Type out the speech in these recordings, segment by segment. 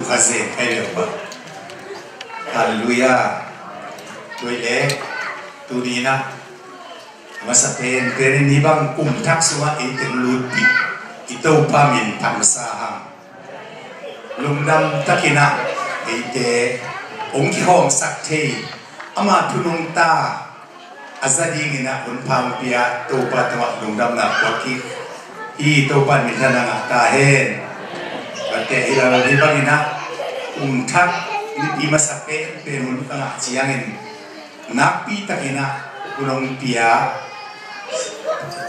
Fazer, caramba. Haleluya. Tuile, tunina. Masapen, pero hindi bang kumtak suwa itinluti. Ito pamin tamasahang. Lumdam takina, ite, ongkihong sakte, ama tunong ta, azading ina unpampiya, tupa tamak lumdam na wakik, ito pa minta nga tahen. Kaya ilang ibang ina, umtak, hindi masape, pero hindi ka nga siyangin. Nakpita kina, kunong piya,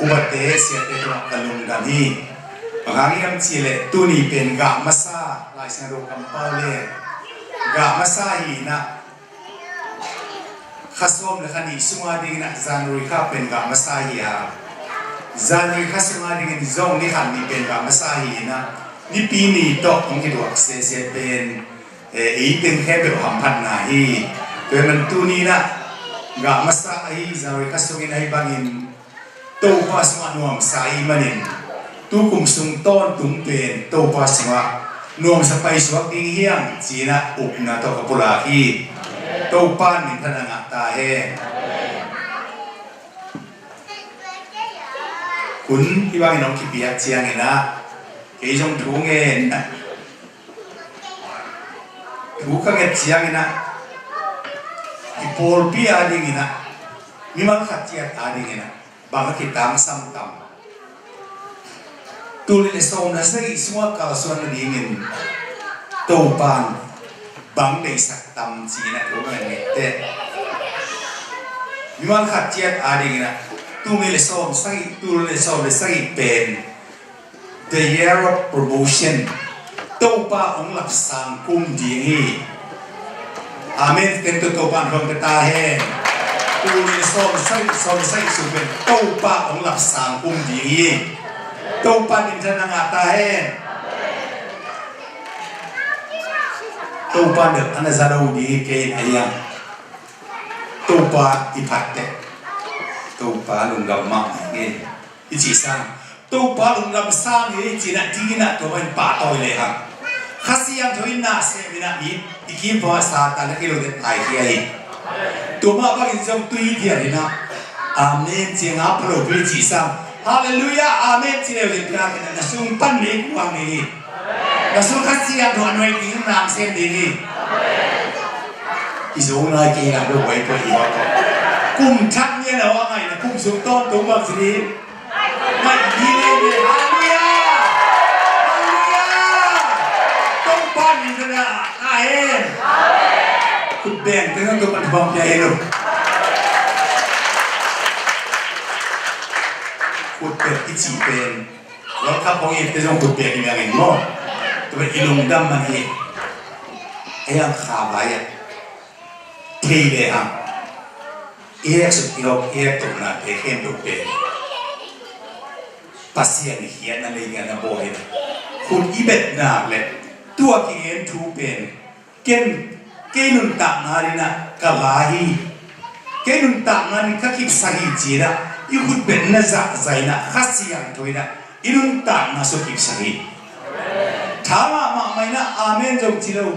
umate siya ito ang kalungdani. Maghangin sila, tuni pen, ga masa, lais na rukang paule, ga masahi na, kasom na kani, sungading na, January ka pen, ga masahi ha. January ka sungading ni zong ni kani pen, ga masahi na, ni pini to kung kiduak se pen itin kebe hampan na hi pero man tuni na ga masa ai zawi kasungin ai bangin to pas ma nuam sai manin tu kum sung ton tum pen to pas ma nuam sa pai swak ding hiang china up na to kapula hi to pan min thananga ta he kun ibang inong kipiak chiang ina cái trong thú nghe thú các cái chiang ina cái bol pi adi ina memang khatiat adi ina bang kita sam tam tulis som nasi semua kalau suan dingin topan bang dei sak tam sina thú nghe nete memang khatiat adi ina tulis som sai pen the year of promotion topa ong lapsang kum dingi amen tento topan from the tahe tuli som sai suben topa ong lapsang kum dingi topa din na nga tahe topa de anazaro di ke ayam topa ipatte topa lung gamma nge ichi sang tu palung lam sang ni cina tingina tu main patoi le ha khasiam thoin na se mina ni ikim pa sa ta la kilo de tai hi tu ma ba in jong tui dia ni na amen jinga pro bi chi sang hallelujah amen chine le pra ke na sung pan ni kwang ni na sung khasiam tho noi ting nam sem ni isu na ke na do wai po i wa ko kum thak ni na wa ngai na kum sung ton tu ma si mai đi lên đi hallelujah hallelujah tung pan đi ra amen cụt bèn tới nó tụi mình vòng chạy rồi cụt bèn cái chỉ bèn nó khắp phong yên tới trong cụt bèn thì mình nghe ngon tụi mình ilung đâm mà nghe ai ăn khá vậy à thì để ăn ai sụp yêu ai tụi nó để khen tụi bèn pasien hian na lei ngana boy kun ibet na le tua ki en thu pen kenun ta narina kalahi kenun ta nan ka kip sahi jira i khut ben na za zaina khasiam toina inun ta na so kip sahi thama ma maina amen jong chilo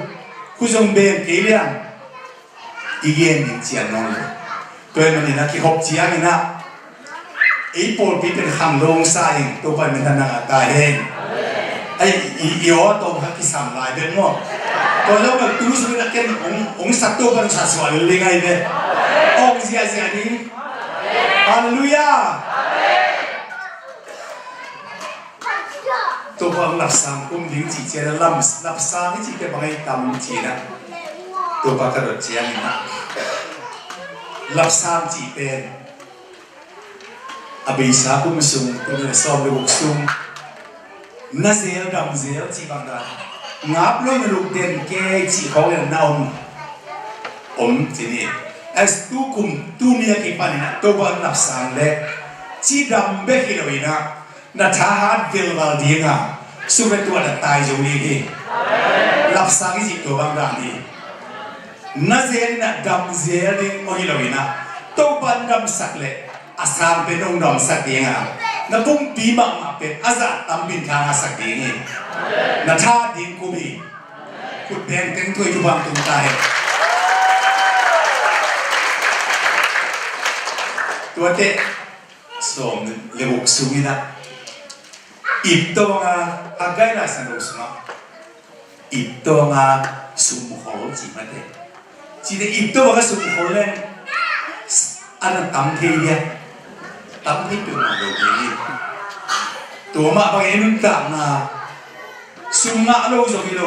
ku jong ben kelian igen ning chian non to man na ki hop chiang ina ý bol piเป็นคำลงsaiตัวไปมันทางตาเองไอ้อีอ๋อตัวพักที่สามลายเป็นมั้งตัวเราแบบตู้สุดนักเก็ตองสัตว์ตัวกันชัดสวยเลยไงเนี่ยองเสียนี้ฮาเลลูยาตัวพังหลับสามกุมดิ้งจีเจริญหลับสามนี่จีเป็นบางไอ้ตำจีนะตัวพักกระโดดเจียงนะหลับสามจีเป็นabisa ko masung ko na som le buksum na zel dam zel chi bang da ngap lo na luk den ke chi ko na naum chi ni as tu kum tu ni ki pan na to ba na sang le chi dam be ki lo ina na tha hat vil wal dinga su be tu na tai jo ni ki lap sang chi to bang da ni na zel na dam zel ding mo hi lo ina to ban dam sak le asam penong dom sakdinga na pung pi mak mak pen azat tam bin thang sakdingi na tha din kubi ขุดแดงเต็งถ้วยจุบังตุ่มตายตัวเตะส่งเลี้ยงสุกินะอิบตัวงาหากได้น่าสนุกสนะอิบตัวงาสุ่มหัวจีมาเตะจีเดอิบตัวงาสุ่มหัวเล่นอันนั้นตั้มเทียตั้มที่เป็นมาโดยนี้ตัวมาบางอย่างนุ่งต่างนะสุ่มงาโลสุกิโล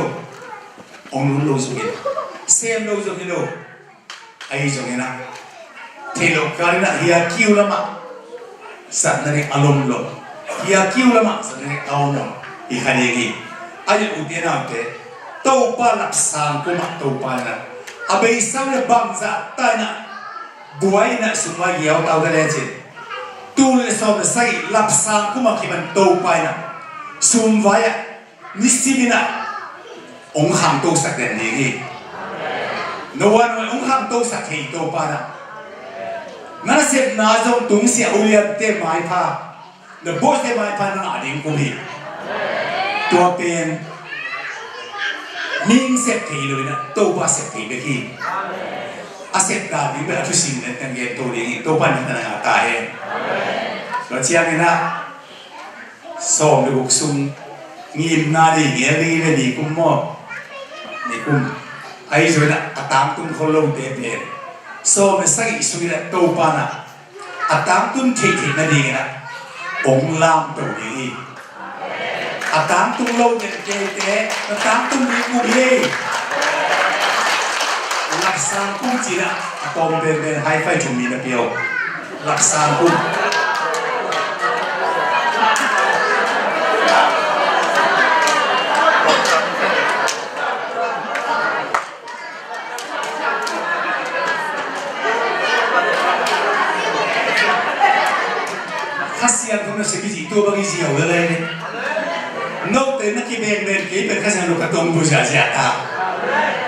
องค์โลสุกิโลเซมโลสุกิโลไอ้สุกินะเทโลการินะเฮียคิวละมาสัตว์นั่นเองอารมณ์โลเฮียคิวละมาสัตว์นั่นเองเอาหมดอีกคดีนี้ไอ้อุทยานเตะโตปาลักษณ์กุมาโตปานะอาเบย์สังเนี่ยบางจัดตายนะบัวอินะสุมาเกี่ยวเต่าทะเลจีตูเลสอบใส่ลักษณ์กุมาคิมันโตปานะสุมวายนิสิบินะองค์ขังโตสักเด่นนี้โนวันองค์ขังโตสักเหตุโตปานะนั่นเสพน่าจงตุงเสียอุเลียนเตไม้พาเดบอสเตไม้พานั่นอาดิงกุมีตัวเป็นนิ่งเสพทีเลยนะตัวบ้าเสพทีไปที่อาเสพดาดิเป็นอัตุสินเนี่ยตั้งเย็นตัวนี้ตัวบ้านนี่ตั้งหาตายเราเชื่อไงนะส่งไปบุกซุ่มงีมนาดีเงี้ยเลยดีกุมมอบนี่กุมไอ้ส่วนน่ะตามตุ้มเขาลงเตะเป็นส่งไปสักอีกส่วนน่ะตัวบ้านน่ะตามตุ้มเทนาดีนะองลามตัวนี้ตามตุ้มลงเนี่ยเตะตามตุ้มมีกุมเลยหลักสามกุมจีน่ะตอมเป็นไฮไฟจุ่มมีนะเปียวหลักสามกุมข้าเสียงคนนั้นสิบิจิตัวบางทีเอาอะไรเนี่ยนกเต้นนักกีฬาเป็นกี่เป็นข้าเสียงลูกกระตุ้งผู้ชายเสียตา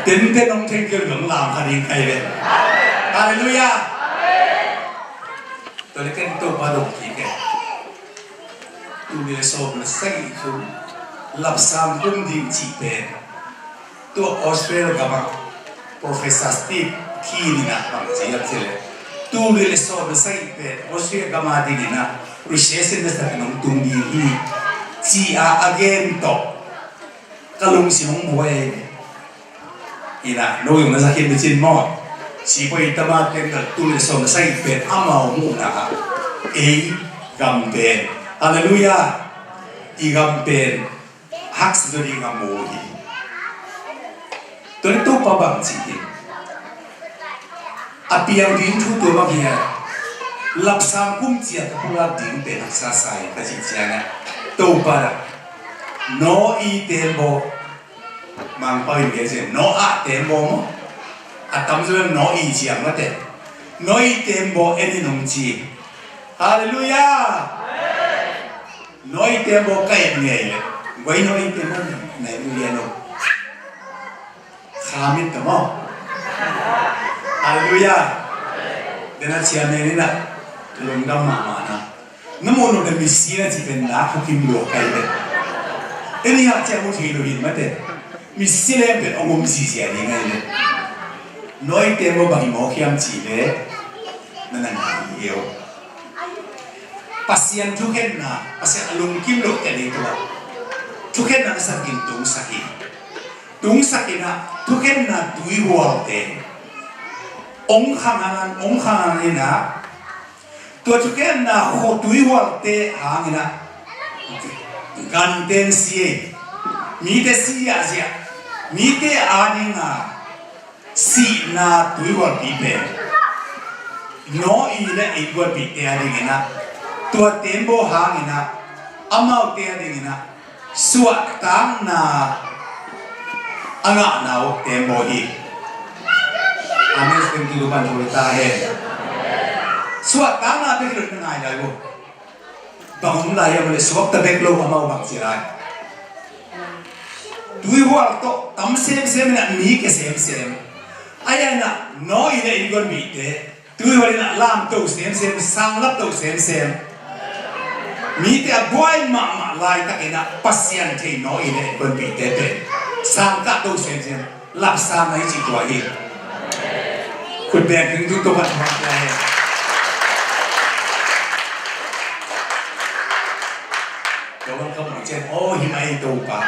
เต้นเต้นน้องเทงเกิร์ลของลามคดีใครเป็นฮาเลลูยาตัวนี้เป็นตัวปาดกที่แกตัวนี้สอบมาใส่คือลับสามกุมดิ่งจีเป็นตัวออสเตรเลียกับ Professor Steve คีนี่นะบางทีอย่างเช่นตัวนี้สอบมาใส่เป็นออสเตรเลียกับมาดีนี่นะรู้เชื่อสิ่งนั้นแต่น้องตุ้งดีที่จีอาเกนโตก็ลงสิมงบวยอีน่ะโน้ยมันจะเห็นเป็นจินมอดชีพอิตามาเต็มกับตัวเลสอนใส่เป็นอามามูนะครับกำเป็นฮาเลลูยาอีกำเป็นฮักส์ตัวนี้กำโมดีตัวนี้ตัวปะบังจริงอาเปียงดิ้งทุกตัวบางอย่างลับสามกุมเจียกับพวกดิ้งเป็นฮักษาใส่แต่จริงๆนะตัวปะโนอีเตมโบมังไปเรื่องเช่นโนอาเตมโบมั้งอาตำส่วนโนอีเจียงมาเตโนอีเตมโบเอ็นนงจีฮาเลลูยาโนอีเตมโบใครเนี่ยเลยไว้โนอีเตมโบไหนดูเรียนโนขามิดตัวมั้งฮาเลลูยาเดี๋ยวนั้นเชียร์เนี่ยนะลงดำมานะน้ำมันเราเป็นมิสซีนะที่เป็นนักคุกิมโลกใครเป็นเอ็นี่ฮะเจ้ามุทีโลหินมาเตมิสซีเลยเป็นองค์มิสซีอะไรเงี้ยเลยน้อยเต็มว่าบางทีหมอเขียมจีเลยนั่นน่ะเดียวปัสยันทุกเห็นนะปัสยันลุงกิมโลกแต่เดียวทุกเห็นนะสักกินตุงสักกินนะทุกเห็นนะดุยหัวเต็มองค์ข้างนั้นนี่นะตัวทุกเห็นนะโคดุยหัวเต็มหางนะกันเต็มเสียมีแต่เสียเสียมีแต่อานิงาสีนาตัววัดปีเป็นน้ออีเล่อีกวัดปีเตียดิ่งนะตัวเต็มโบหางนะอามาเตียดิ่งนะสวดตังนาอ่างนาวเต็มโบฮีอาเมสเป็นที่ดูบันทุลตาเฮสวดตังนาเป็นเรื่องง่ายเลยบุบางคนเลยยังไม่สวดตะเบกโลอามาบังสิไรตัววัดโตตั้มเซมเนี่ยมีแค่เซมไอ้เนี่ยนะน้อยเลยอีกคนบีเตะตัววันนี้นะลามตัวเซมสังลับตัวเซมมีแต่บ่อยมาลายตะกี้นะปัสยันที่น้อยเลยอีกคนบีเตะเป็น สามกัดตัวเสียนหลับสามในจิตตัวเองคุณแบกถึงทุกตัวมันทำอะไรเดี๋ยวมันก็เหมือนเช่นโอ้หิมะตัวปะ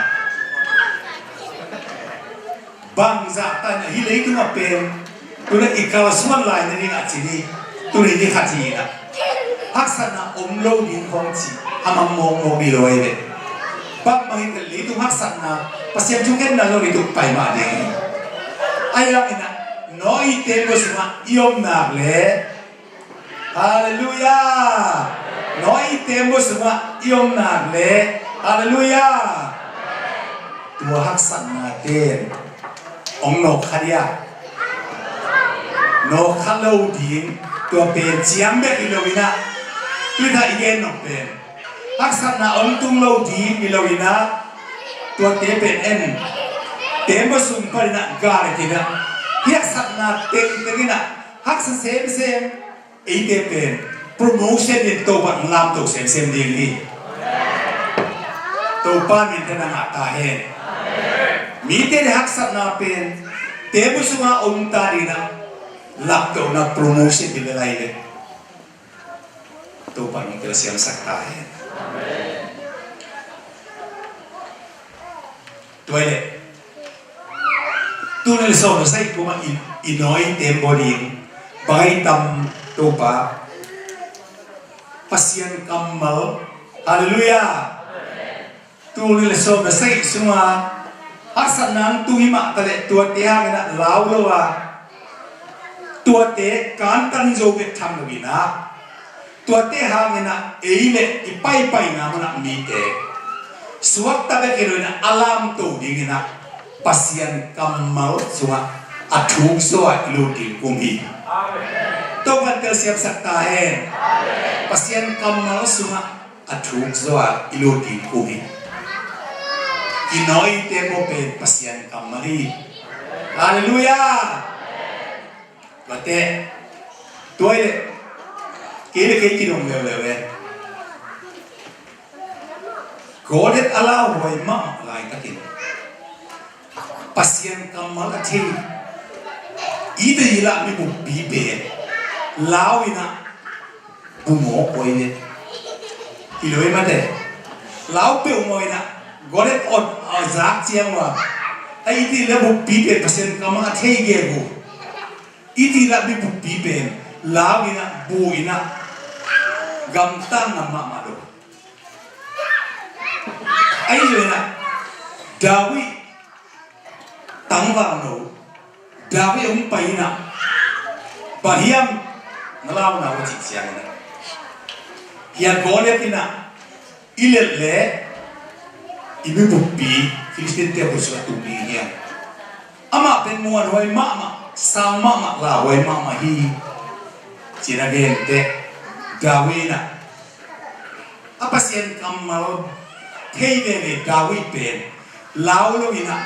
บางจากแต่เนี่ยฮิเลย์ตัวเป็นตัวนั้นอีกการส่วนลายในนี้อาจจะนี่ตัวนี้ที่ขัดจีนะพักษณะอมโลดินของจีทำมองโมบิโลเอเดบางมันก็เลยตัวพักษณะภาษาจุกันนั่นเราเลยตัวไปมาเองไอ้ยังนะน้อยเต็มก็สมายอมนักเลยฮาเลลูยาน้อยเต็มก็สมายอมนักเลยฮาเลลูยาตัวพักษณะเต็มองนกขัดยานกขัดโลดินตัวเป็นเจียมเบกิโลวินะตัวถ้าอีกนกเป็นพักษณะองตุงโลดินกิโลวินะตัวเตเป็นเอ็นเต็มก็สุ่มไปนะกาลตินะพักษณะเต็มตะกี้นะพักษณะเซมไอเตเป็นโปรโมชั่นในตัวบังลามตัวเซมดีนี่ตัวป้ามินเทนังอัตตาเฮมีเตหักษณะเป็นเต็มสุ่มอมตาดีนะหลับตัวนักโปรโมชั่นที่อะไรเลยตัวป้ามินเทเสียงสักตาเฮตัวเล็กตัวนั้นสอนใส่กูมาอินน้อยเต็มบดีไปตำตัวป้าpasien kamal haleluya tu ni le so na sai suma asanang tu hi ma tale tu te ha na law lo wa tu te kan tan jo be tham lo na tu te ha na ei le i pai na ma na mi te suak ta be ke na alam tu ding na pasien kamal suma athuk so a lo ti kumi amen to kan ka siap sakta hai pasien kamal suma athuk so a lo ti kumi inoi te mo pe pasien kamari haleluya bate toile kele ke ki dong le godet ala hoi ma lai takin pasien kamal athi ide ila mi bu bi be lawina bumo koine iloi mate law pe umoina godet on azak chiang wa ai ti le bu bi be pasien kamal athi ge bu iti la mi bu bi be lawina buina gamtang nama mado ai na dawi tangwa no dawi pai na bahiam nalaw na wati siang na ya gole tina ilele ibi buppi filistin te busra tubi niya ama ben muan hoy mama sama ma la hoy mama hi cinagente dawi na apa sien kamal Kayne Dawi pen laulo ina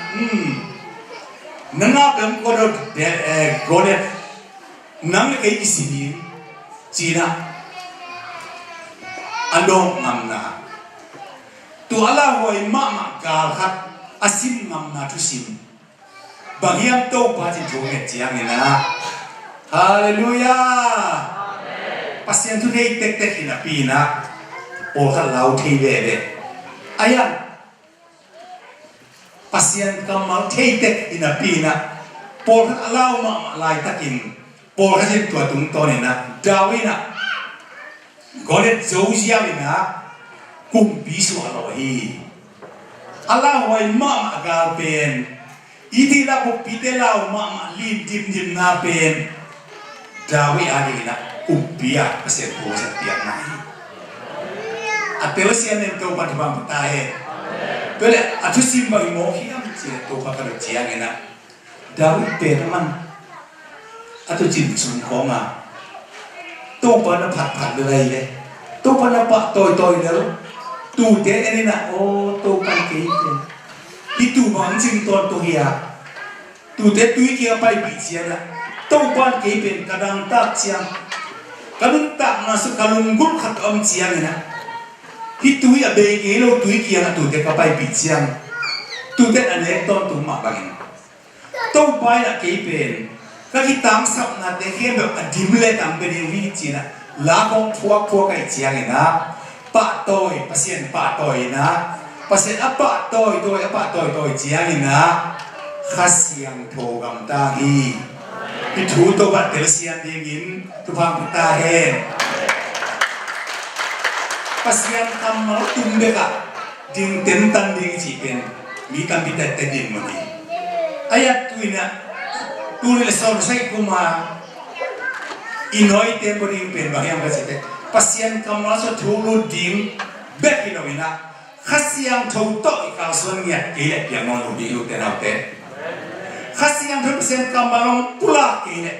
nanga pem kodot godet nang kay isini China andong ngamna tu ala hoy mama ka khat asim ngamna tu sim bagiam to pa ji jone chiang ina hallelujah amen pasien tu dei tek tek ina pina o kha lau thei ve ayam pasien kamal theitek ina pina por alaw ma lai takin por hasin tua tung to ni na dawina golet zozia ina kum bisu alo hi alaw wai ma ga pen iti la bu pitelaw ma lim dim na pen dawi ani na kum pia pasien po sa tiak na atelo sian en to pat bang tahe pele atu simba imo hiam sia to pa ka chiang ena dawi pe man atu chin sun ko nga to pa na phat le to pa na pa toy le tu te eni na o to kan ke itu bang jing ton to hia tu te tu ki pa bi sia na to pan ke pen kadang tak chiang kadang tak masuk kalung gul khat om chiang ena hi tui a be ge lo tui kia na tu te ka pai pi chiang tu te ane ton tu ma bangin to pai na ke pen ka ki tang sap na te ke be adimle tam be ni wi chi na la kong phua kai chiang ina pa toi pasien pa toi na pasien apa toi chiang ina khasiang tho gam ta hi pi thu to ba tel sian ding in tu phang ta he pasien kam ma tum be ka ding ten tan ding chi pen mi kam bi ta te ding mo ni ayat tuina tu le son sai kuma inoi te bo ding pen ba yang ka se te pasien kam ma so thu lu ding be ki no ina khasiang tho to ka son ngia ke le piang no lu di lu te na te khasiang tho persen kam ma long pula ke le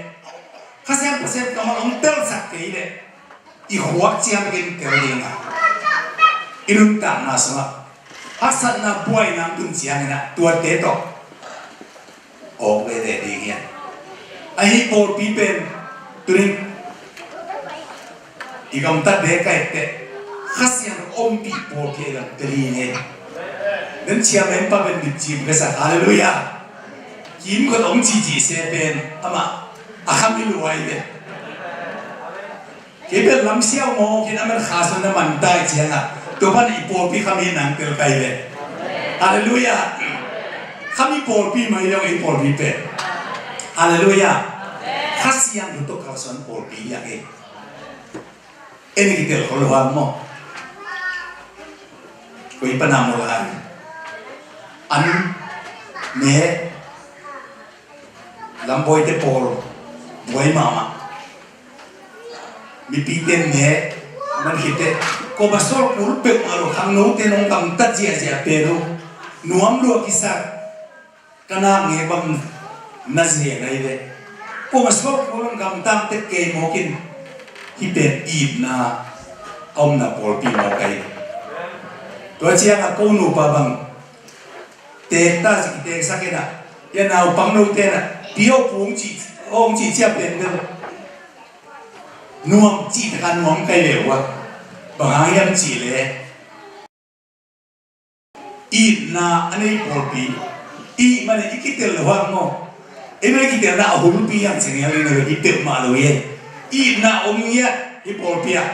khasiang persen kam ma long tel sak ke le i huak chiam gen te ding a irun ta na sama asat na boy na tun chiang na tua te to o le de ding ya ai por pi pen turin igam ta de kai te khasiang om pi por ke la tri ne dan chia men pa ben mit chi ka sa hallelujah kim ko om chi chi se ben ama aham mi luai de ke be lam siao mo ke na man kha so na man dai chiang a to ban i por pi khami nang tel kai le hallelujah khami por pi mai lo i por pi pe hallelujah khasiang to ka son por pi ya ke eni ki tel ko wa mo ko i panam mo la an me lamboy te por boy mama mi pi ten me man hite ko basol pur pe aro khang no te nong kam ta jia jia pe ro nuam lo kisa kana nge bam na je ngai le ko basol pur kam tam te ke mo kin hi pe i na om na por pi mo kai to chia nga ko nu pa bang te ta ji te sa ke na ya na pang no te na pio pung chi ong chi chia pen de nuam chi ta nuam kai le wa bang yang chi le i na anei por pi i mane ikitel wa mo e me kitel na hul pi yang chen ya le ne i te ma lo ye i na om ya i por pi a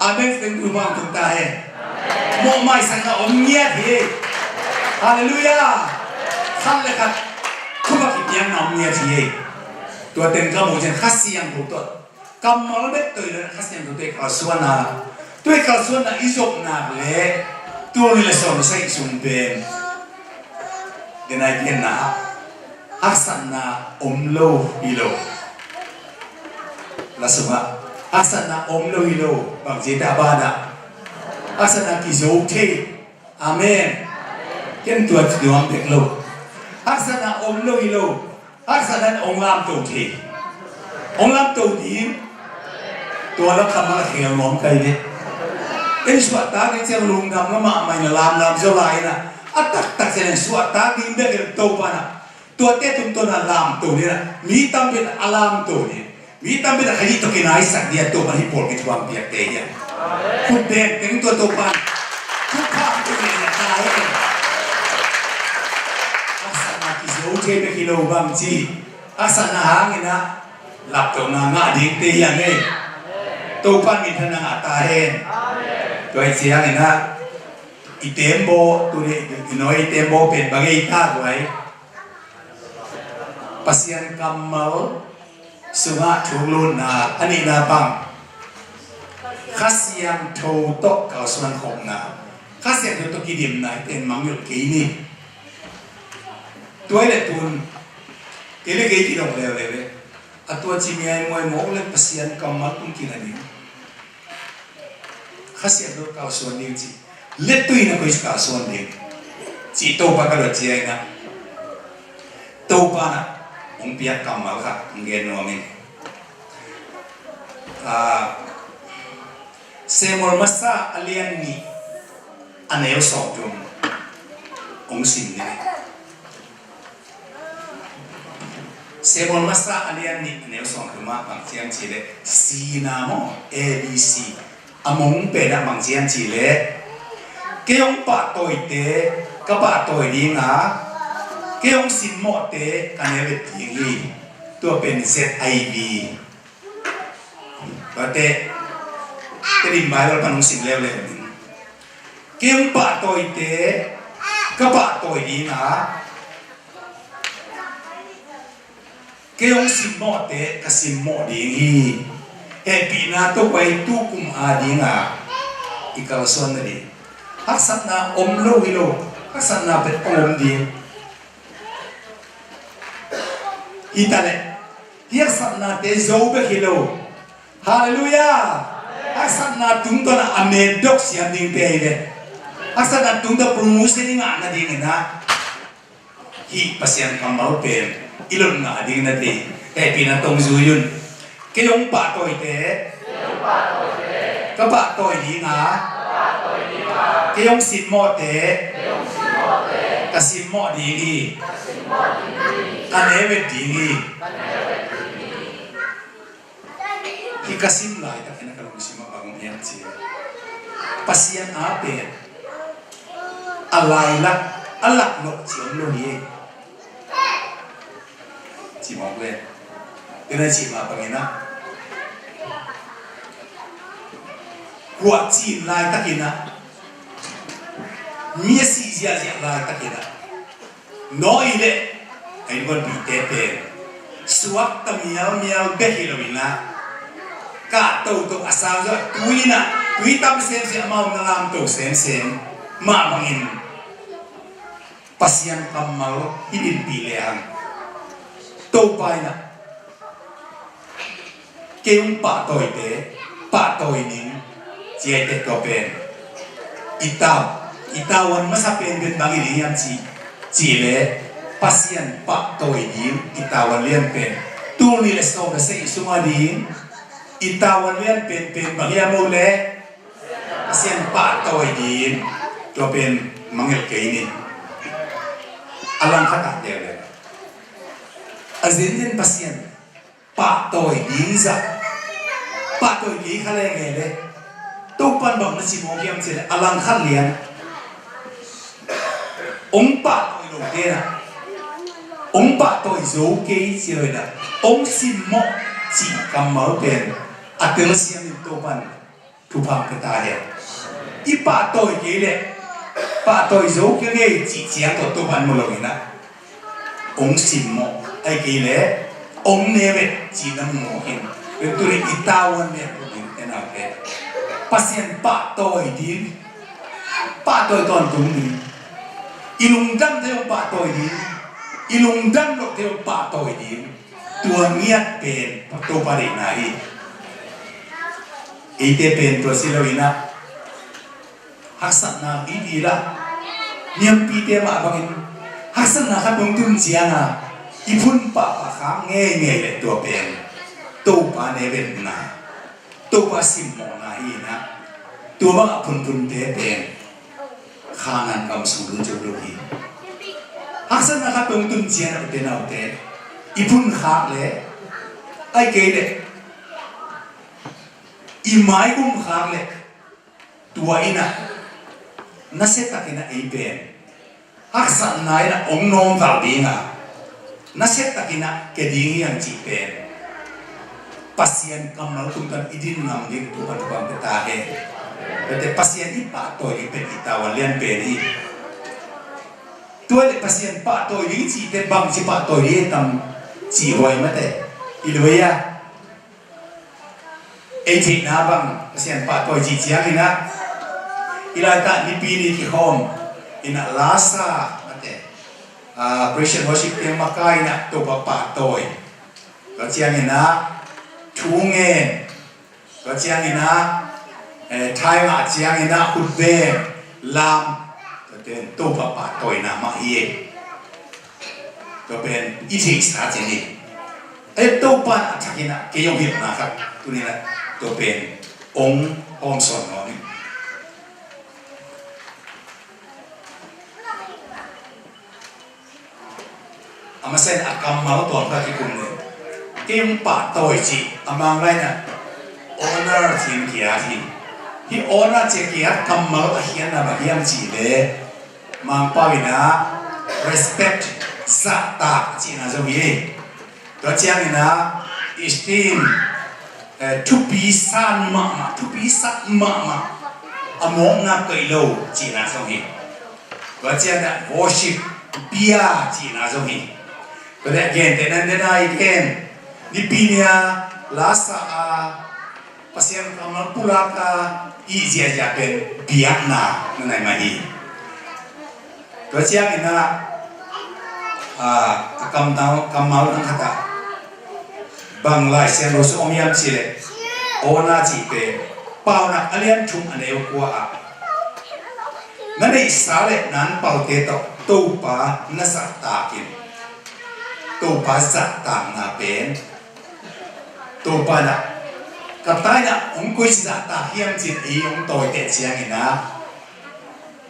amen sen tu bang tu ta he mo mai sang na om ya he hallelujah khan le khat khu ba ki yang na om ya thi he tua ten ka mo chen khasiang bu to kam mal bet to le khasiang tu te ka suana tu ka suana isop na le tu le so sai sum ben denai pian na asan na omlo ilo la suma asan na omlo ilo bang jeta bana asan na ki zo the amen ken tua tuam pek lo asan na omlo ilo asan na onglam to the onglam to di tua la kama khel nom kai de en swata ke chang lung dam ma mai na lam zo lai na atak tak chen swata din be ke to pa na tua te tum to na lam to ni na mi tam be alam to ni mi tam be hai to ke nai sak dia to ba hi por ke chuang piak te ya ku de teng to pa ku kha to ni na kai asana ki zo te be ki lo bang chi asana hang ina lap to na nga ding te ya ne to pa mi thana nga ta hen tôi chia này na itembo tu ni nói itembo pen bagai ta vậy pasien kamal sunga thulun na ani na bang khasiam tho to ka suan khom na khasiam to ki dim na ten mang yul ki ni tôi le tun ke le ke ki dong le atua chi mi ai moi mo le pasien kamal tum ki na ni khasiam do ka suan ni chi let tu ina ko is ka suan ni chi to pa ka lo chi ai na to pa na ong pia kamal kha ngen no mi semol masa alian ni aneo so tum ong sin ni semol masa alian ni aneo so tum ma bang chiang chi le si na mo abc among pe da mang chiang chi le ke ong pa toi te ก็บาตัวดีงาเกี่ยงสินหมดเตะกันเนี่ยเป็นทีนี้ตัวเป็น ZIV ก็เตะดินไม้เราพันสินเร็วเลยหนึ่งเกี่ยงบาตัวเตะก็บาตัวดีงาเกี่ยงสินหมดเตะก็สินหมดดีงี้เอปีนาตัวไปตู้กุมอาดีงาอีกาส่วนนี้ฮักษณะอมโลหิโลฮักษณะเป็นอมดีฮิตาเลฮิกษณะเตโซเบฮิโลฮาเลลูยาฮักษณะตุงตัวน่ะอเมดอกเสียงดิ่งเปย์เดฮักษณะตุงตัวโปรโมชั่นงานนั่นดิ่งนะฮิปัสยังคำบอกเป็นอิลุนงานดิ่งนั่นดิ่งแต่ปีนั้นตรงจุยุนเกี่ยงปะตัวเตะก็ปะตัวดีงาเกี่ยงสิบโมเตะก็สิบโมดีดีอันนี้เป็นดีดีที่กสิมลายแต่แค่นั้นก็รู้สึกว่าบางอย่างเสียภาษาอาเปนอะไรล่ะอะไรนกเสียงโลนี้จีมองเลยเดี๋ยวจีมาบางอย่างนะหัวจีลายตะกินนะมีสีเสียลายตะกินนะน้อยเลยไอ้คนบีเตเปสวักตะเมียวเมียวเบฮิโลวินะกาโตโตอาสาจะตุยนะตุยตั้มเซนเสียมาอุณลามโตเซนเซนมาบังอินปัสยันคำมาอิดินปีเลหังโตไปนะเกี่ยงป่าโตยเตป่าโตยนิงเจียเตก็เป็นอิตาวันมาสับเป็นบางอิริยามจีเลปัสยันป่าโตยนิงอิตาวันเลียนเป็นตูนี่เลสโตก็เสียสุมาดีอิตาวันเลียนเป็นบางอย่างโมเลปัสยันป่าโตยนิงก็เป็นมังเอลเกนินอลังขนาดเดียวเลยอาเซนเดนปัสยันป่าโตยนิงซะป่าโตยนิงอะไรเงี้ยเลยตู้ปันบอกนั่นสิโมเกียมเสร็จอลังขันเลียนองป่าโตยลงเดนะองป่าโตยโจเกยเสียเลยนะองสิโมจีกำมาเป็นอัตเลเซียนตู้ปันทุพังกระตายอีป่าโตยเกยเลยป่าโตยโจเกยจีเสียงตู้ปันมาลงนะองสิโมไอ้เกยเลยองเนเวจีน้ำโมหินเป็นตัวอิตาวันเนี่ยเป็นอะไรpasien pak toy di pak toy ton tung di ilung dam theo pak toy di ilung dam lo theo pak toy di tua niat pen to pare nai ite pen to silawina haksan na idi la niam pi te ma bangin haksan na ka tung tum chianga ipun pa pa khang nge le to pen to pa ne ven naตัวสิมมอนาอีนะตัวบางอภุนเตเป็นข้างันกำสูรุจบลูกีฮักษณะข้าตรงตุนเจียนเป็นเอาเตอีพุ่นขาเลยไอ้เกย์เลยอีไม้กุ้มขาเลยตัวอินะนั่นเสตักินะไอเป็นฮักษณะอินะองน้องตาบิงะนั่นเสตักินะเกดิงยังจีเป็นpasien kamal tungkan idin nam ni tuhan tuhan betahe bete pasien ipa to ipe itawan lian peri tuan pasien pa to yi chi te bang chi pa to yi tam chi hoi mate ilwaya e chi na bang pasien pa to chi chiang ina ilai ta ni pi ni ki hom ina lasa mate praise worship yang makai na to pa toก็เชียงเนาะทูเงินก็เชียงเนาะไทยมาเชียงเนาะอุดเบงลามก็เป็นตัวป่าตัวน้ำมาเองก็เป็นอิทธิสาจินีตัวป่าจากนี้นะเกี่ยวกับนะครับตัวนี้นะตัวเป็นองค์องค์สอนน้อยอามาเส้นอักกรรมมาตัวพระที่คุณเลยเกมป่าตัวจีอามังไรนะโอเนอร์ทีมเกียร์ทีที่โอเนอร์เจียร์กรรมมาตัวเฮียนนะแบบยังจีเลย mang pawina respect zata china zogi to chiang ina esteem to be san ma to be sat ma among na kailo china zogi to chiang da worship pia china zogi but again then again di pinya lasa pasien kamal puraka izia japen biakna nanai mahi to chiang ina kamal ang kata Bangla siya roso omiyam sile ona jipe pau na alian chung aneo kwa nanay sale nan pau teto topa nasa takin topa sa tang na pen topa na katay na ungkoy sa tahiam jin iyong toy te siyang ina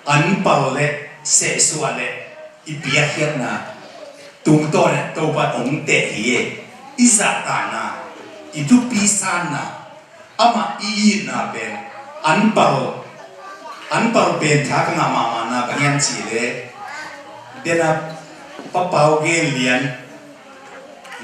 anpal le sexual le ibiyak na tungto na topa ungte hiye isa na itu pisan na ama iin na ben anpal ben thak na mama na bangyan chile dena papau gen lian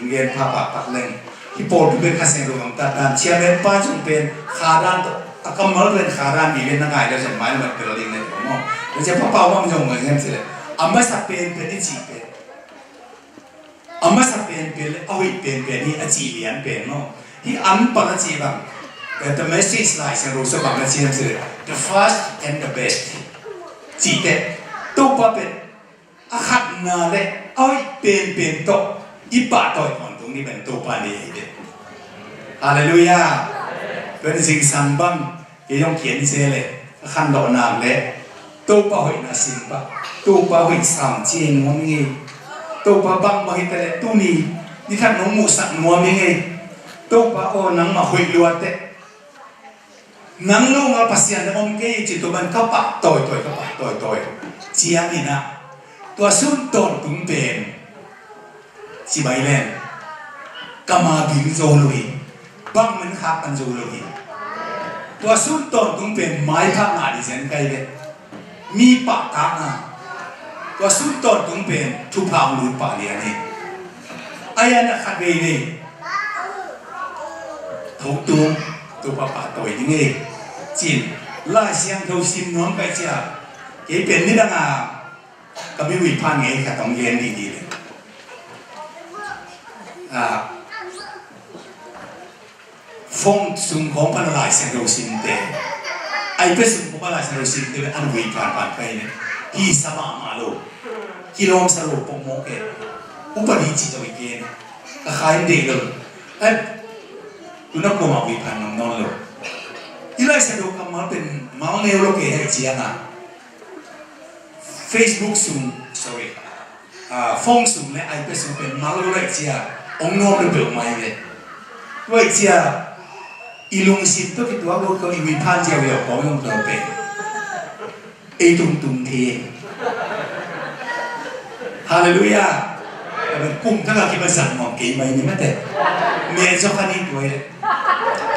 gen papa patleng hipol tu ben kaseng ro ta dan chia ben pa chung ben kharan to akamal ben kharan mi ben na ngai da sen mai ma pel ling ne mo ne che papau ma jong ma gen chile amma sa pen pen ni chi pen amma sa pen pen awi pen ni a chi lian pen no hi am pa na chi bang the message like sen ro so bang na chi chile the first and the best chi te to pa pen a khat na le awi pen to ipa toy kon tung ni ben to pa ni de hallelujahเป็นสิ่งสัมบังที่ต้องเขียนเสียเลยขันดอกนามเลยตัวป้าหอยน่าสิบะตัวป้าหอยสามเจียงงวมีตัวป้าบังมาให้แต่ตัวนี้นี่ท่านน้องมูสักงวมีไงตัวป้าโอนังมาหอยลวดเตะนังลูกมาปัสยานอมเกยจิตตัวมันก็ปะต่อยก็ปะต่อยเจียงนี่นะตัวสุนทรตุ้งเป็นสิบายเล่นกามาบิงโซลุยบังมันขับกันโซลุยตัวสุนทรตุ้งเป็นไม้ข้างหน้าดิฉันไกลเลยมีปากตาหน้าตัวสุนทรตุ้งเป็นทุพาวลุยปากเลียนี่ไอ้ยันขัดเวนี่ทุกตัวปากต่อยยังไงจีนล่าเสียงเขาซิมน้องไปเจ้าเกี่ยเป็นนี่ดังอ่ะก็ไม่วิพากษ์ไงค่ะต้องเย็นดีเลยฟงสุงของพระนารายณ์เซนโรซินเตไอ้เป็นสุงของพระนารายณ์เซนโรซินเตอันวิพากษ์ไปเนี่ยที่สมามาโลกิโลมสโลปงโมเกอุปนิจิตวิเกนก็ขายเด็กเลยดูนักกูมาวิพากษ์น้องๆเลยที่ไรเซนโรคำมันเป็นมังเนวโลเกให้เจียงอ่ะ Facebook สุง sorry ฟงสุงและไอ้เป็นสุงเป็นมังโลเกเจียองค์น้องเป็นเปลือกไม้เลยด้วยเจียอีลุงสิบตัวที่ตัวเราก็อีวิพากษ์เจียวเดียวของยงตัวเป็นไอ้ตุงเทฮาเลลูยาแต่เป็นกุ้งถ้าเราคิดภาษาหมอกเก๋ไหมนี่ไม่แต่เมย์ชอบคันนี้ด้วยเลย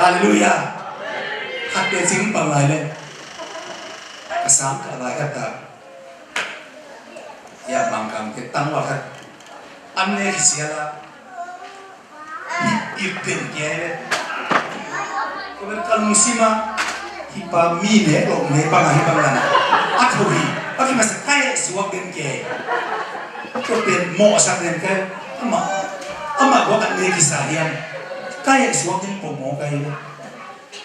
ฮาเลลูยาหัดเป็นสิ่งบางรายเลยภาษาอะไรก็ตามอย่าบางคำที่ตั้งว่าครับอันนี้เสียละอีเป็นแก่เลยก็เป็นการมุสิมาฮิปามีเนี่ยหลงเนี่ยบางอะไรบางอย่างอัฐวิอัฐวิมาสักใกล้สวกเป็นแก่ก็เป็นหมอสักเดือนแค่อามาว่ากันเนี่ยกิสาเรียนใกล้สวกเป็นผมหมอใกล้เลย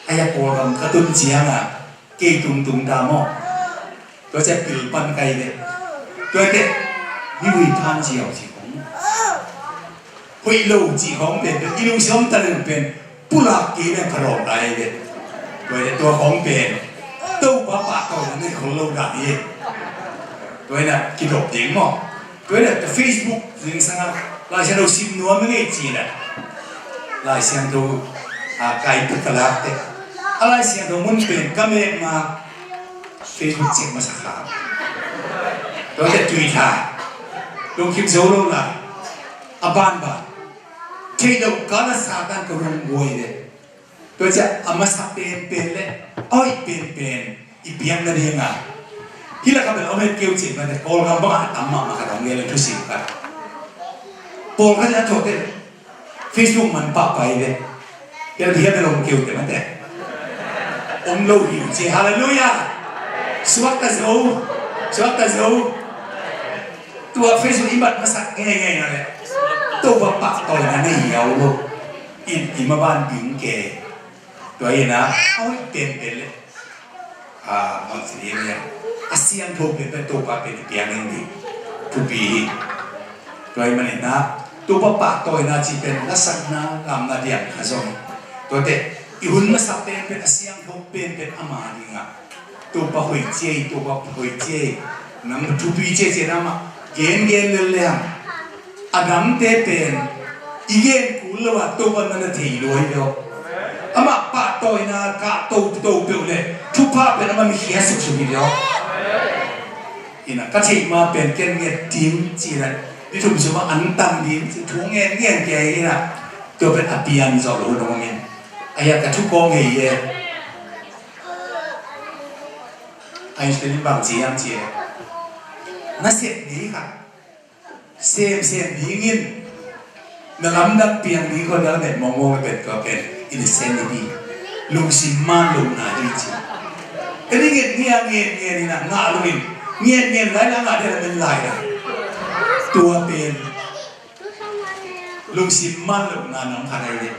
ไอ้ปวดกันกระตุ้นเจียงอ่ะเกยตุงดามอก็จะเปลี่ยนปันไกลเลยตัวเด็กวิวิพานเจียวสิของหอยโลจีของเป็นอีลุงช่องตะลึงเป็นผู้หลักกีเป็นพรอได้เลยตัวของเป็นตู้ปะปะก็ในของโลกนี้ตัวน่ะกินหลบเด็กมั้งตัวน่ะแต่ Facebook ลิงก์สังกัดลายเส้นเราซิมนัวไม่ไงจีน่ะลายเส้นเราไก่ตุกตลาดเตะอะไรเส้นเรามันเป็นก็ไม่มา Facebook เจ็บมาสักครั้งตัวจะตุยท่าลงคลิปโซโล่ละบ้านที่เราการสาธารณกรงบวยเลยตัวจะอามาสับเป็นเลยอ้อยเป็นอีเปียงนั่นเองอ่ะ hila ka bel ome keu chi ma de pol ka ba amma ma ka dong le thu si ka pol ka ja thote Facebook man pa pai de ya dia bel ome keu te ma de om lo hi chi hallelujah suat ta zo tua Facebook ibat masak ngai na le to ba pa to na nei yau lo in ma ban ding keตัวเองนะเอาเป็นเลยบางสิ่งเนี่ยอาเซียนถูกเป็นตัวปะเป็นเปียงหนึ่งดีทุกปีตัวเองมันเนี่ยนะตัวปะตัวน่าจะเป็นลักษณะลำนาเดียนนะจ๊ะตัวเด็กอีหุ่นมาสับเป็นอาเซียนถูกเป็นอามาดิงะตัวปะหอยเจตัวปะหอยเจนั่งทุกปีเจนะมาเกณฑ์เลยอาดัมเตเป็นอีเกณฑ์กูเลยว่าตัวมันน่ะถี่รวยเดียวอามาปะตัวน่ะกะตัวเปล่าเลยทุกภาพเป็นอามามีเขียนสุดๆเดียวอินะก็ที่มาเป็นเกณฑ์เงี้ยทีมจีนที่ถูกชื่อว่าอันตันทีมที่ถูกเงี้ยแกนี่นะตัวเป็นอภิยันจอรู้ตรงนี้ไอ้ยาแต่ทุกกองเงี้ยไอ้สิ่งบางจีนจีนน่าเสียดีค่ะเสียดีเงี้ยนลำดับเปียงนี้ก็แล้วเนี่ยมองเป็นก็เป็นอินเซนดีลุงสิมันลุงนาดีจีอันนี้เงี้ยนี่นะงาลุงเงี้ยไรแล้วงาเดี๋ยวเป็นไรนะตัวเป็นลุงสิมันลุงนาน้องขนาดนี้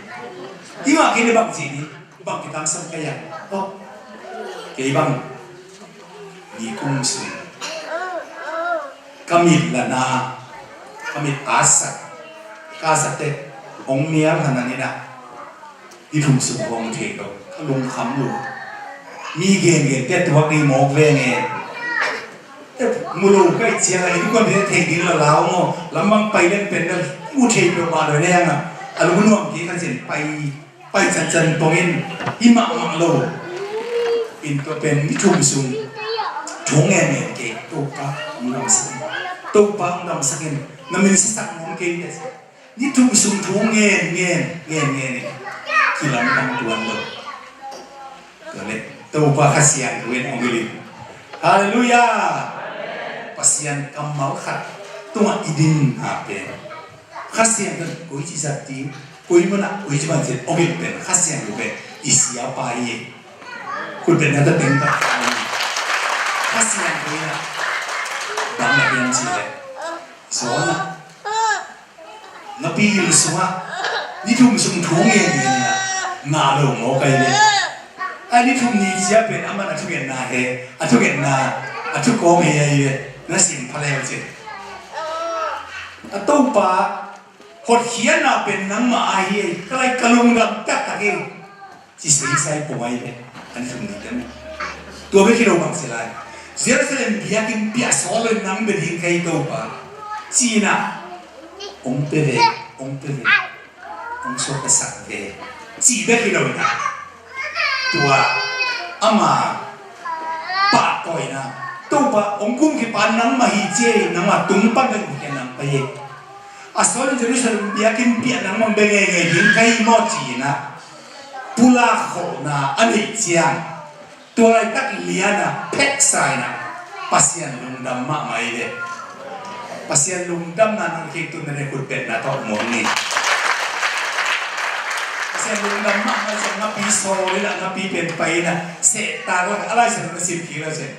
ที่ว่ากินในบางจีนี่บางกิตามสังเกตก็เกี่ยบางมีกุ้งสุกามิดละนากามิดอาสักกาสัตเตองเมียขนาดนี้นะที่ถูกสุของเทกลงคำลงมีเกณฑ์แต่ตัวกีโมกเวงเองแต่มูลูก็เชียงอะไรทุกคนที่เทกินละแล้วมั้งแล้วมันไปเล่นเป็นแล้วมูเทกมาเลยเนี่ยนะอารมณ์น่วงที่เขาเห็นไปจันตรงนี้หิมะมังโลเป็นตัวเป็นที่ถูกสุขช่วงเงี้ยเก่งตัวปะมันลำสักตัวปะมันลำสักนั่นเป็นสิ่งสักมงเก่งเลยนี่ถูกสุขช่วงเงี้ยที่ลำตั้งตัวเราตัวเล็กตัวปะขสิยันตัวเององค์ลิฮาเลลูยาขสิยันกำมาขัดตัวอิดินหาเป็นขสิยันกันกุยจิสัตติกุยมันอะกุยจิบันเสร็จองค์ลิเป็นขสิยันรูเป็นอิสยาปายคุณเป็นนักเต้นตะขสิยันกุยนะดังแบบยังสิเลยสอนนะนับปียุสวะนี่ทุ่มสุ่มทุ่งเงี้ยนะนาลงโอเคเลยอันนี้ทุ่มนี้จะเป็นอามันทุกอย่างนาเฮทุกอย่างนาทุกกองเฮียเลยนั่นสิ่งพลังจิตตู้ปะหดเขียนน่ะเป็นนังมาเฮียใครกระลุงกับจักตะเกียงจิตใส่ป่วยเลยอันนี้ทุ่มนี้เต็มตัวไม่คิดว่าบางสิ่งเลยเสียเสียงเบียกินเบียสอเลยนังเป็นหินใครตู้ปะจีน่ะองเปเวองโซกสักเวจีเบกิโลนะตัวอามาปะก่อยนะตัวปะองคุ้มกี่ปานนังมาฮิเจนังมาตุ้งปันเป็นแค่นังไปอาศัยในเยรูซาเล็มเบียกินเบียนังมันเป็นไงหินใครมอจีนะปุลาโคนะอันนี้เจียงตัวอะไรตักเลียนะเพกไซนะปัสยันลุงดำมาไม่เลยปัสยันลุงดำนั้นคิดตัวนั้นคุณเป็นนะทอดหมดนี่ปัสยันลุงดำมาไม่ใช่งับปีโซ่เลยนะงับปีเป็นไปนะเสตาก็อะไรเสร็จมันสิบขีดแล้วเสร็จ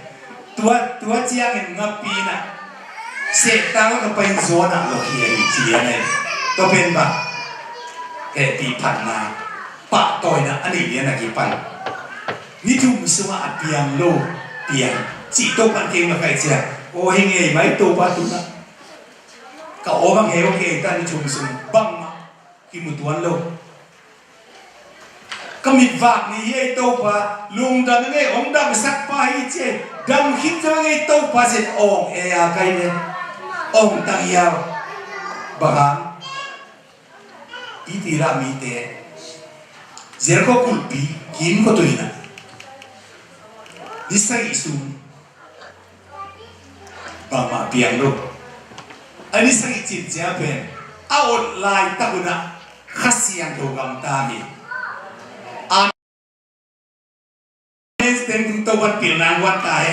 ตัวเจียงเห็นงับปีนะเสตาก็ไปโซนอ่ะเราเขียนเจียเนี่ยก็เป็นแบบแก่ปีพันนาปะต่อยนะอันนี้เนี่ยนะกี่ปันนี่ทุ่มสวัสดิ์เปียงโลเปียงจีโตปันเก่งมาใครเจียโอ้เฮงเงยไหมตัวปันตุ้นะก็โอ้บางเฮโอเคแต่นี่ทุ่มสบังมาที่มุตัวนโลก็มีฝากนี่ไอ้ตัวปะลุงดังไงองดังสักป้ายเจดังคิดว่าไงตัวปะเสร็จองเอียใครเนี่ยองตั้งยาวบางอีทีรามีเตะเจอร์ก็คุลปีกินก็ตัวนี้นะนิสัยสูงบางมาเปียงลูกอันนี้สักจิตเจ้าเป็นเอาลายตะกุนะขัดเสียงตัวกำตามีเต็มตัววันปีนางวันตาย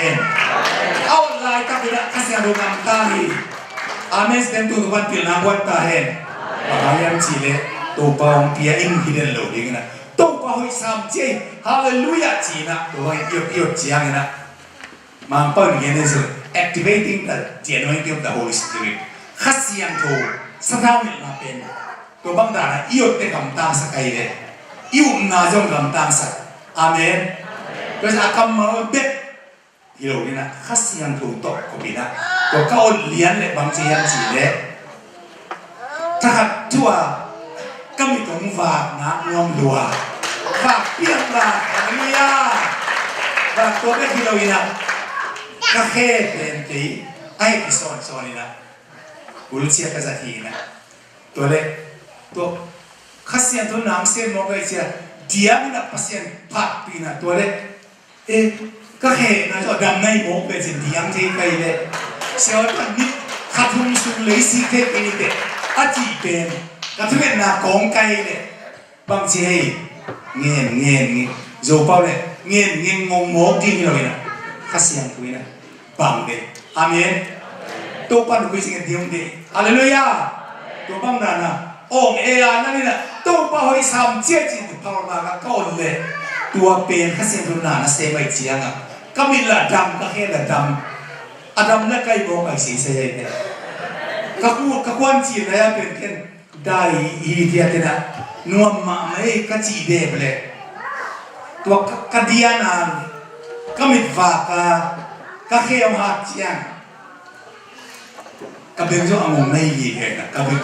เอา ลายตักเลยข้าเสียงดูงามตาฮีอาเมนเต็มตัววันปีนับวันตาเห็นบางอย่างจีเลตัวปองเปียอิงฮิเดนโลดิ้งนะตัวปองสามเจฮาเลลูยาจีนะตัวอีกจีอย่างนะมังป้อนเงี้ยนี่สิ activating the anointing of the Holy Spirit ข้าเสียงตัวสถาวิลาเป็นตัวบางด่านอีกเต็มกำตังสักไอเดียอีกน่าจงกำตังสักอาเมนก็จะคำมาเด็ดที่เราเนี่ยนะข้าเสียงตัวตกก็มีนะตัวเขาเลี้ยงเลยบางทียังจีเลยถ้าหัดทั่วก็มีตรงฝากนะงอมดัวฝากเปียกปลาอะไรเนี่ยฝากตัวเป็นที่เราเนี่ยนะก็แค่เป็นที่ไอ้ที่สอนนี่นะบุรุษเชียร์กษัตริย์นะตัวเล็กตัวข้าเสียงตัวน้ำเสียงมองไปเชียร์เดียมันนะพัศยันผัดปีนะตัวเล็กก็แค่นะจะดำในมองไปเชียร์เดียมเทไปเลยเสียวันนี้ขัดหุ่นสูงเลยสิเทไปเลยอาจีเป็นก็ทุกอย่างน่ากองไกลเลยบางทีเงี้ยโจเป้าเลยเงี้ยงงกินเราเนี่ยข้าเสียงคุยนะบางเดอาเมนตัวปันคุยสิ่งเดียวเดฮาเลลูยาตัวบางด่านนะองเอียนั่นนี่นะตัวป้าหอยสามเจี๊ยบจีนพาวมาก็อ่อนเลยตัวเป็นข้าเสียงตัวนานะเซไม่เจียงอ่ะก็มีละดำก็แค่ละดำอดัมและไก่บอกไอ้สีเสียเนี่ยก็พูดก็ควนจีนเลยเป็นแค่ได้ฮีเดียนะนัวมาไม่ก็จีเดบเลยตัวกระเดียนานก็มีฝากก็แค่เอาหัดเจียงก็เป็นช่วงองค์ในยีเองนะก็เป็น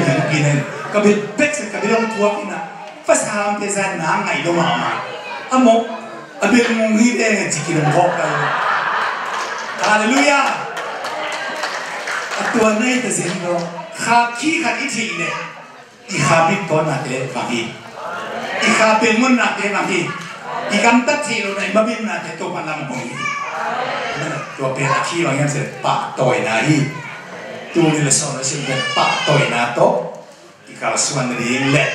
ถึงปีนึงก็เป็นเป็กก็เป็นลงทัวร์กินนะภาษาอังกฤษน้าไงตัวมาอ่ะโมเป็นมงฮีเองจิกินพอกกันฮาเลลูยาตัวในแต่สิ่งเราขาขี้ขัดอิทธิเนี่ยอีขาบิดตัวหนักเลยบางทีอีขาเป็นมันหนักเลยบางทีอีกำตัดทีเราในบ้านหนักเลยตัวมันลำบากตัวเป็นขี้บางอย่างเสร็จปะต่อยนาฮีตัวนี้เลยสอนเราสิ่งเป็นปะต่อยนาโตอีกาส่วนนี้แหละ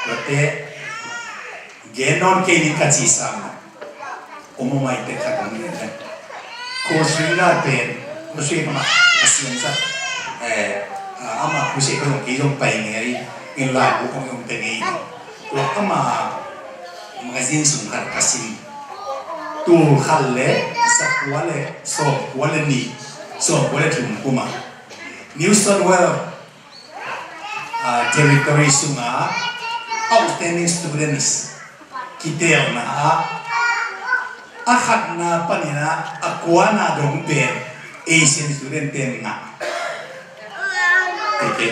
ตัวเตะเกนอนเกนิกัจิซังโอโมไม่เป็นขัดนี้เลยโคสุริลาเป็นมุสลิมมาอาเซียนซะอามาผู้เชี่ยวชาญที่ต้องไปไงเงินหลายบุคคลต้องไปไงตัวอามาmagazine sungkan kasim tu khalle sakwale so wale ni so wale tum kuma New South Wales territory sunga outstanding students kitel na akhat na panina akwana dong ben Asian student ten nga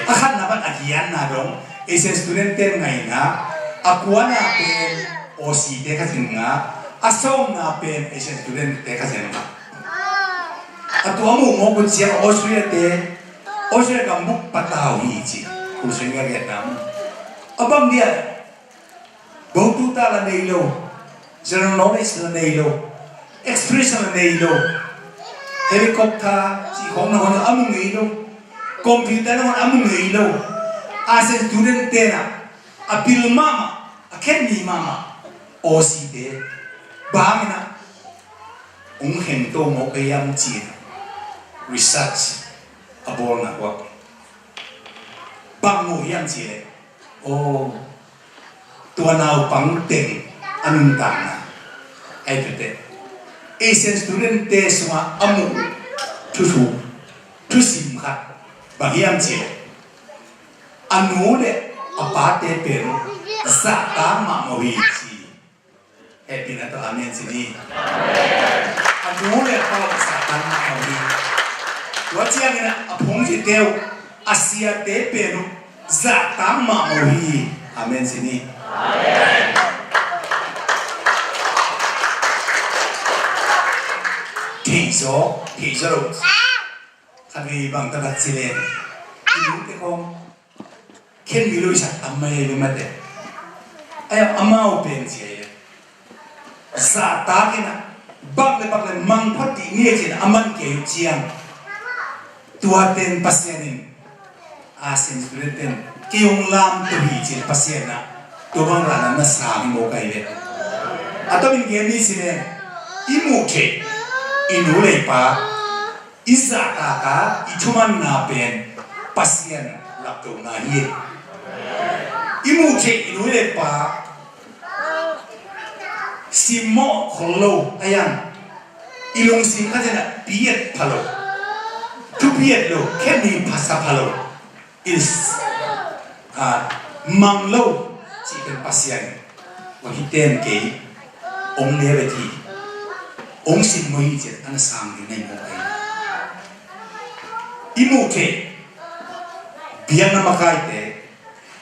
akhat na pan agian na dong Asian student ten ngai na akwana pen OC เด็กข้าศึกงาอาส่งนาเป็นเอเชียนสตูเดนต์เด็กข้าศึกงาตัวมุ่งมองกุญแจออสเตรเลียเตออสเตรเลียกับมุกปัตตาหีจีคุณสิ่งเวียดนามบางเดียบางทุกตาละเนยโลเจอร์นอลิสละเนยโลเอ็กซ์เพรสละเนยโลเฮลิคอปเตอร์จีของนักวันอามุงเนยโลคอมพิวเตอร์นักวันอามุงเนยโลอาเซียนสตูเดนต์เตนะอาบิลมามาอาเคนนีมามาโอซีเดบางนะองค์เห็นตัวโมเกยัมจีน research อบอลนะว่าบางโมยัมจีนโอ้ตัวนาวปังเต็งอันต่างนะไอ้ตัวเด็กเอเชียนสตูเดนต์เตสมาอามุทุสิมขัดบางยัมจีนอันนู้นเนี่ยอาปาเตเป็นสัตตามะโมหิจีHappy na to amen sini. Ano le pa sa tanah kami. Wajib ni na apong si Deo Asia te pero zatang maohi. Amen sini. Amen. Tiso lo. Kami bang tabat silen. Ibu te kong ken milo isa amay lumate. Ay amao pen siya. Zata kena bakle mangpati ngejin aman ke jiang tuaten pasienin asin studenten kiyong lam to hijin pasiena tubang rana na sami mo kaile ato min geni sine imuke inulay pa izaka ituman na pen pasien lakto na hi imu che inuile pa simo kholo ayan ilong sim kajana piet phalo tu piet lo kemi phasa phalo is manglo chỉ cần pasien và khi tên cái ông lê về thì ông xin mới chết anh sang cái này một cái imu thế biar nama kai te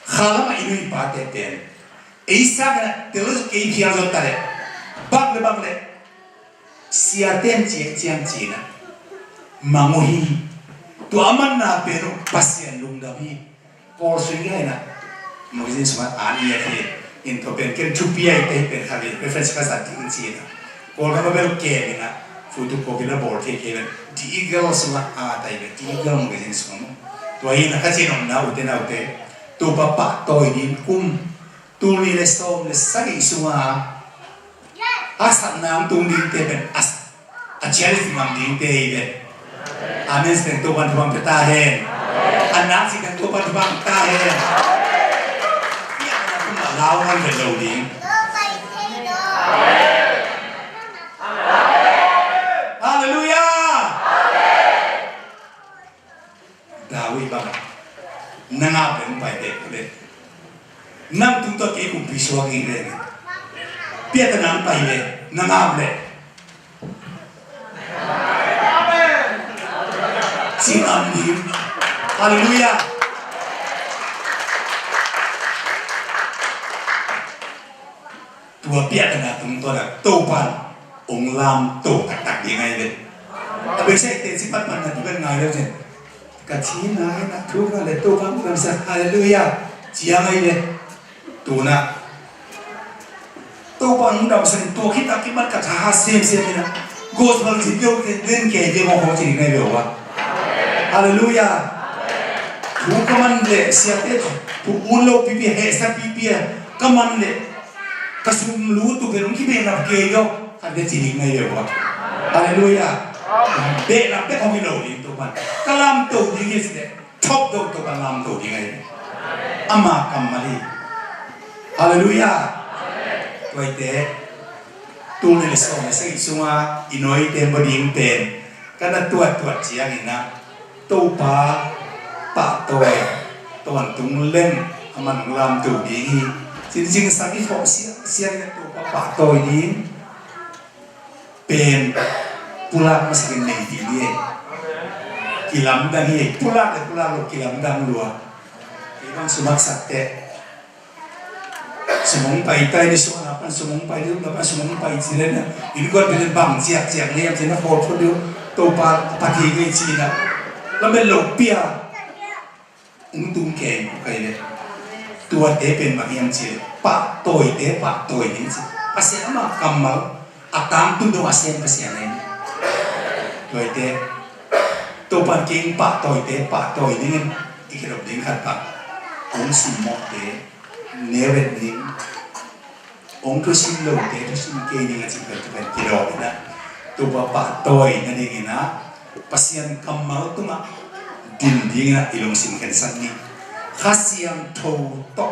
khala ma inu pa te ten isa kana telos ke phiya zo tare bak le siaten che chiang chi na manguhi tu aman na pero pasien lungda hi por sui hai na magazine sama ani ya ke in to pen ken chupi ai te pen khali reference ka sa tin chi na por ma bel ke na photocopy na board ke ke di eagle sama a tai be di eagle magazine samaตัวนั้นก็จะนำน้าอุเทนเอาเตตัวป้าป้าตัวนี้คุ้มตัวนี้เลยส่งเลยสักอีสัวอาสันน้ำตัวนี้เตเป็นอาเชลฟ์น้ำนี้เตเป็นอาเมนส์เป็นตัวบันทึกตาเฮนอันนั้นสิเป็นตัวบันทึกตาเฮนที่อันนั้นคุณมาเล่าให้เป็นเราดีฮาเลลูยาดาวิดบ้างนั่งอาเป็นไปเด็กเลยนั่งตุ้งตัวเกี่ยวกับพิศวกิเลยเปียกนั่งไปเลยนั่งอาเลยสิ่งอันนี้ฮาเลลูยาตัวเปียกนั่งตุ้งตัวน่ะโตปันองลามโตตักยังไงเลยแต่ไม่ใช่เตสิปันนั่นที่เป็นไงแล้วเนี่ยกัจฉินาให้นักทุกข์อะไรตัวฟังคำสั่งฮาเลลูยาเจียงไงเนี่ยตัวน่ะตัวปังดำสันตัวคิดตะกี้มันกัจฉาเสียมนะโกสบังสิเดียวเล่นเกมเดียวมองของจริงไงเดียววะฮาเลลูยาทุกข์มันเลยเสียเต้ทุกอุ่นโลกปีเฮสักปีก็มันเลยกระสุนรู้ตัวเป็นองค์ที่เป็นนับเกย์ยกอันเดียจริงไงเดียววะฮาเลลูยาเด็กนับเป็นของมิโลดีตัวมันกลามตัวดีที่สุดชอบตัวกลามตัวดีไงอามากัมมาลีฮาเลลูยาตัวเตะตัวนี้เลยส่งให้สิ่งสุ่มอินโนยเต็มบดีมเป็นก็นั่นตัวเจียงนะตัวปะตัวตุ้งเล่นอามันกลามตัวดีจริงๆสักที่เขาเสียงตัวปะตัวนี้เป็นpulang masih kena dia, kilam dah ni, pulang lo kilam dah luar, memang sumak sakte, semung pai tai ni semua apa semung pai tu, apa semung pai cina na, ini kau bila bang siap ni yang cina foto tu, topa pati ke cina, lalu lopia, untung ke, kayak tua pen bagi yang cina, pak toy ni, pasien ama kamal, atam tu doa pasien ni. Tôi thế tôi ban kinh bạc tôi đi cái đầu đến khát bạc ông xin một thế nếu về đến ông cứ xin lâu thế tôi xin kê đi chỉ cần tôi cái đầu đó tôi bảo bạc tôi nên đi na pasien cầm máu tôi mà đi na ilong xin cái sẵn đi khasiam thâu to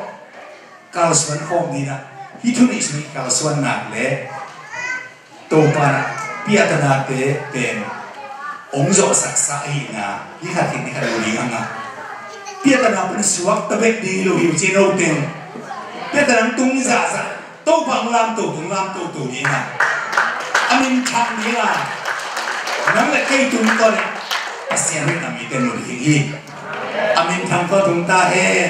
kalau suan không đi na itu ni sini kalau suan nak le tôi ban piatana te pen ông dỗ sắc sải na, đi khát thì đi khát đồ đi ngang à, biết là nào bên suốt tập biết đi lưu hiểu trên đâu tiền, biết là nào tung giả tô bằng làm tổ đi na, anh em chăm đi là, nắm lại cây tung con, pasien biết nằm ở trên một cái gì, anh em chăm con tung ta he.